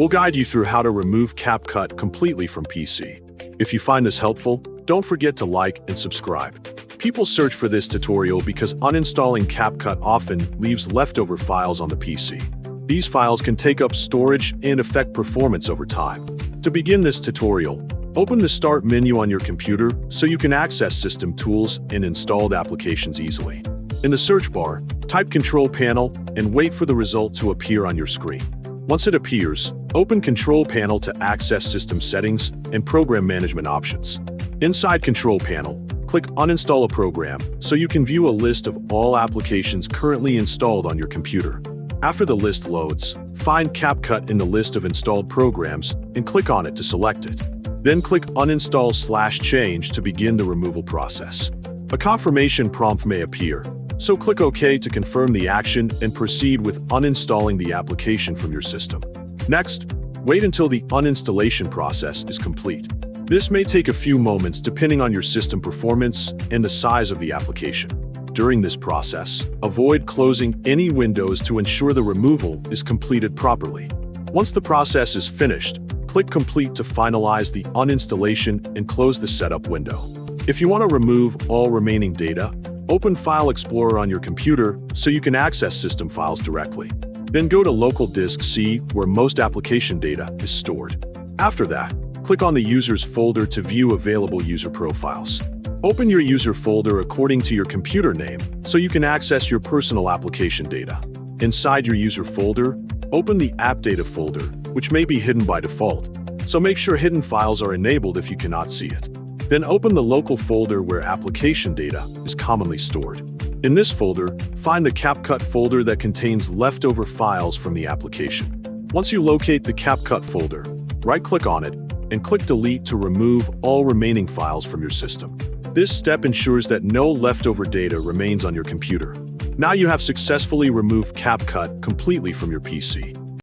We'll guide you through how to remove CapCut completely from PC. If you find this helpful, don't forget to like and subscribe. People search for this tutorial because uninstalling CapCut often leaves leftover files on the PC. These files can take up storage and affect performance over time. To begin this tutorial, open the Start menu on your computer so you can access system tools and installed applications easily. In the search bar, type Control Panel and wait for the result to appear on your screen. Once it appears, open Control Panel to access system settings and program management options. Inside Control Panel, click Uninstall a program so you can view a list of all applications currently installed on your computer. After the list loads, find CapCut in the list of installed programs and click on it to select it. Then click Uninstall/Change to begin the removal process. A confirmation prompt may appear, so click OK to confirm the action and proceed with uninstalling the application from your system. Next, wait until the uninstallation process is complete. This may take a few moments depending on your system performance and the size of the application. During this process, avoid closing any windows to ensure the removal is completed properly. Once the process is finished, click Complete to finalize the uninstallation and close the setup window. If you want to remove all remaining data, open File Explorer on your computer so you can access system files directly. Then go to Local Disk C, where most application data is stored. After that, click on the Users folder to view available user profiles. Open your user folder according to your computer name so you can access your personal application data. Inside your user folder, open the AppData folder, which may be hidden by default, so make sure hidden files are enabled if you cannot see it. Then open the local folder where application data is commonly stored. In this folder, find the CapCut folder that contains leftover files from the application. Once you locate the CapCut folder, right-click on it and click Delete to remove all remaining files from your system. This step ensures that no leftover data remains on your computer. Now you have successfully removed CapCut completely from your PC.